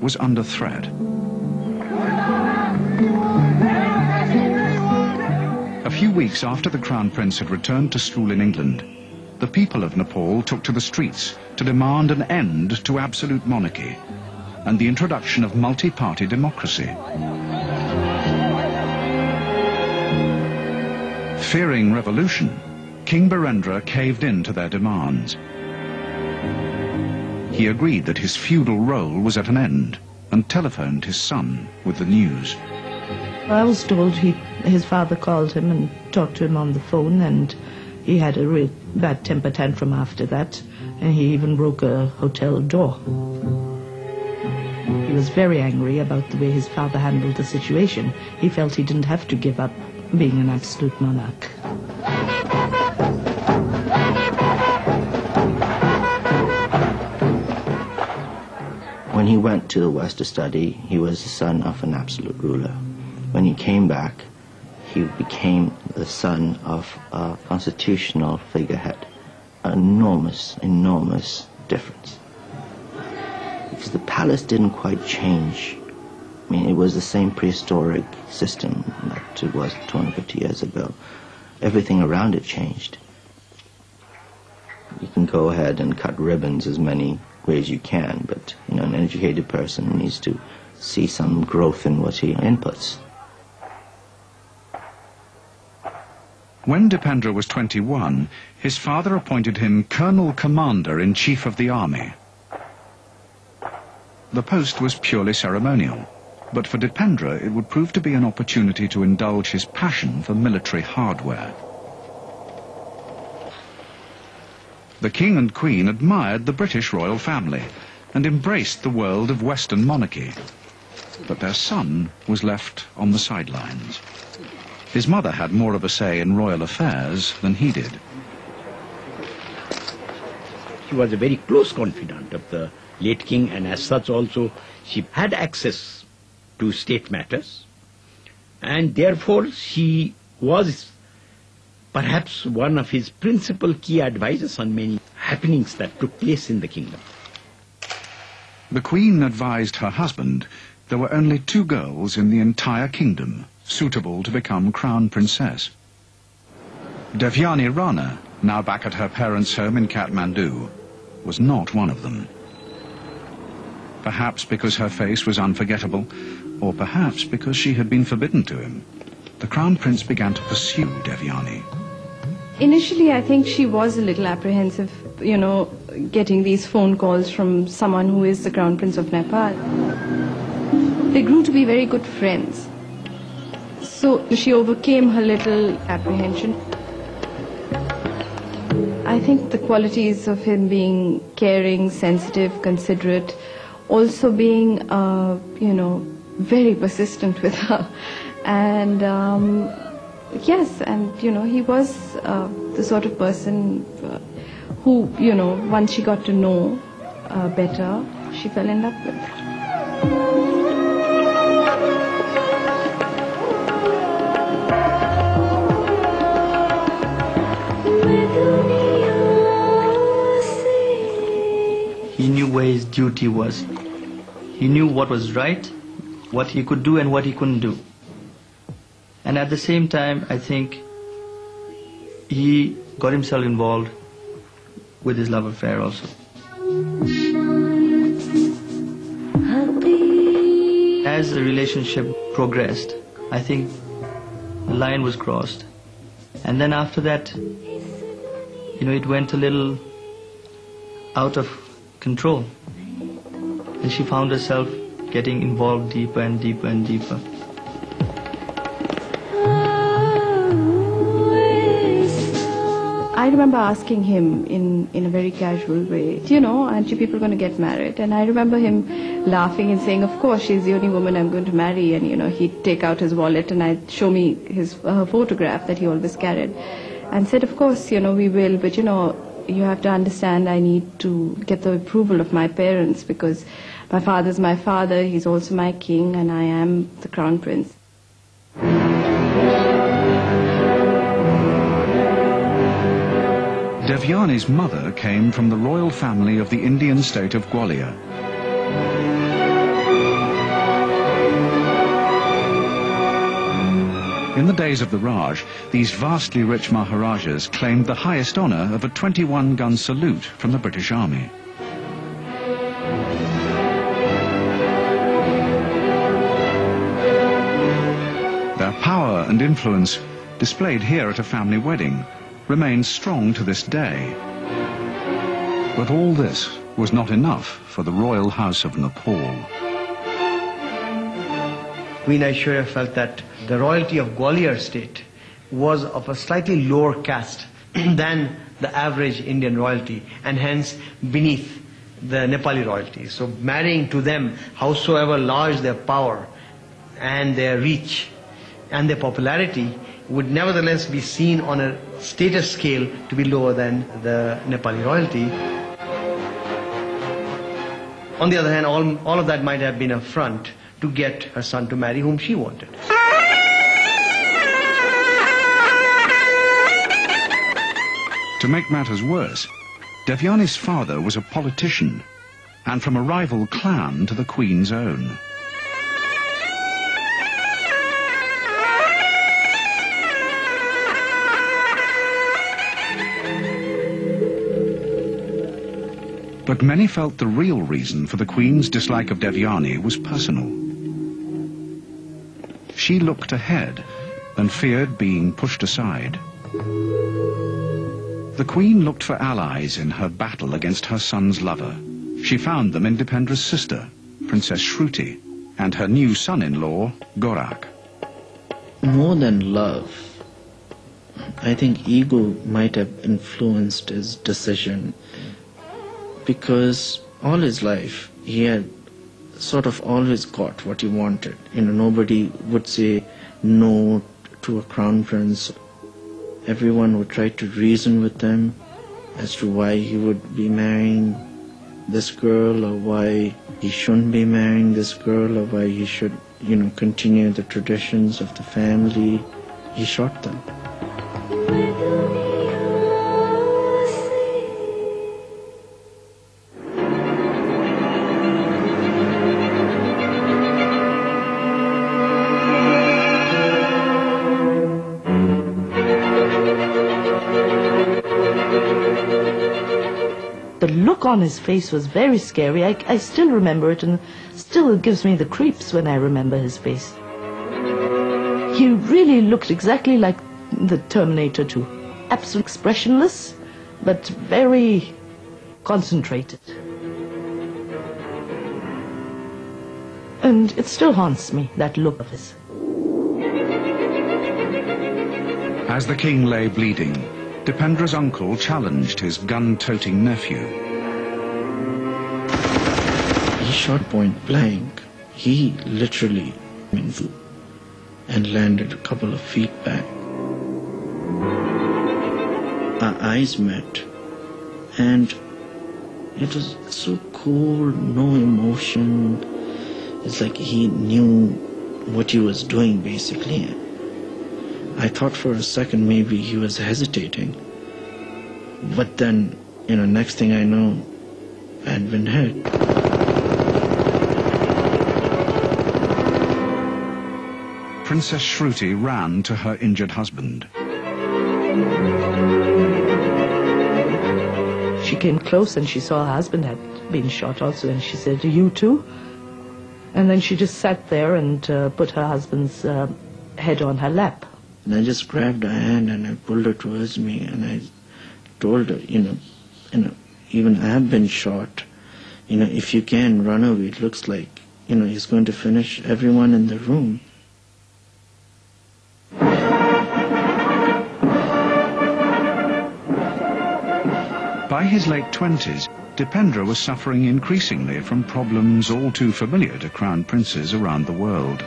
was under threat. A few weeks after the Crown Prince had returned to school in England, the people of Nepal took to the streets to demand an end to absolute monarchy and the introduction of multi-party democracy. Fearing revolution, King Birendra caved in to their demands. He agreed that his feudal role was at an end and telephoned his son with the news. I was told his father called him and talked to him on the phone, and he had a real bad temper tantrum after that, and he even broke a hotel door. He was very angry about the way his father handled the situation. He felt he didn't have to give up being an absolute monarch. When he went to the West to study, he was the son of an absolute ruler. When he came back, he became the son of a constitutional figurehead. An enormous, enormous difference. Because the palace didn't quite change. I mean, it was the same prehistoric system that it was 250 years ago. Everything around it changed. You can go ahead and cut ribbons as many ways you can, but an educated person needs to see some growth in what he inputs. When Dipendra was 21, his father appointed him Colonel Commander-in-Chief of the Army. The post was purely ceremonial, but for Dipendra it would prove to be an opportunity to indulge his passion for military hardware. The King and Queen admired the British royal family and embraced the world of Western monarchy. But their son was left on the sidelines. His mother had more of a say in royal affairs than he did. She was a very close confidant of the late king, and as such also she had access to state matters, and therefore she was perhaps one of his principal key advisors on many happenings that took place in the kingdom. The Queen advised her husband there were only 2 girls in the entire kingdom suitable to become Crown Princess. Mother Ratna, now back at her parents' home in Kathmandu, was not one of them. Perhaps because her face was unforgettable, or perhaps because she had been forbidden to him, the Crown Prince began to pursue Devyani. Initially, I think she was a little apprehensive, getting these phone calls from someone who is the Crown Prince of Nepal. They grew to be very good friends. So she overcame her little apprehension. I think the qualities of him being caring, sensitive, considerate, also being, very persistent with her. And yes, and he was the sort of person who, once she got to know better, she fell in love with. He knew where his duty was. He knew what was right, what he could do and what he couldn't do. And at the same time, I think he got himself involved with his love affair also. As the relationship progressed, I think the line was crossed. And then after that, it went a little out of control. And she found herself getting involved deeper and deeper and deeper. I remember asking him in a very casual way, aren't you people going to get married? And I remember him laughing and saying, of course, she's the only woman I'm going to marry. And, he'd take out his wallet and I'd show me her photograph that he always carried. And said, of course, we will, but, you have to understand I need to get the approval of my parents because my father's my father, he's also my king, and I am the Crown Prince. Devyani's mother came from the royal family of the Indian state of Gwalior. days of the Raj, these vastly rich Maharajas claimed the highest honour of a 21-gun salute from the British Army. Their power and influence, displayed here at a family wedding, remains strong to this day. But all this was not enough for the royal house of Nepal. Queen Aishwarya felt that the royalty of Gwalior state was of a slightly lower caste than the average Indian royalty, and hence beneath the Nepali royalty. So marrying to them, howsoever large their power and their reach and their popularity, would nevertheless be seen on a status scale to be lower than the Nepali royalty. On the other hand, all of that might have been a front to get her son to marry whom she wanted. To make matters worse, Devyani's father was a politician, and from a rival clan to the Queen's own. But many felt the real reason for the Queen's dislike of Devyani was personal. She looked ahead and feared being pushed aside. The Queen looked for allies in her battle against her son's lover. She found them in Dipendra's sister, Princess Shruti, and her new son-in-law, Gorak. More than love, I think ego might have influenced his decision, because all his life he had sort of always got what he wanted. Nobody would say no to a crown prince. Everyone would try to reason with them as to why he would be marrying this girl, or why he shouldn't be marrying this girl, or why he should, continue the traditions of the family. He shot them. The look on his face was very scary. I still remember it, and still it gives me the creeps when I remember his face. He really looked exactly like the Terminator 2. Absolutely expressionless, but very concentrated. And it still haunts me, that look of his. As the king lay bleeding, Dipendra's uncle challenged his gun-toting nephew. He shot point blank. He literally flew and landed a couple of feet back. Our eyes met, and it was so cool, no emotion. It's like he knew what he was doing, basically. I thought for a second maybe he was hesitating. But then, next thing I know, I had been hit. Princess Shruti ran to her injured husband. She came close and she saw her husband had been shot also, and she said, "You too?" And then she just sat there and put her husband's head on her lap. And I just grabbed her hand and I pulled her towards me, and I told her, even I have been shot. If you can run away, it looks like, he's going to finish everyone in the room. By his late 20s, Dipendra was suffering increasingly from problems all too familiar to crown princes around the world.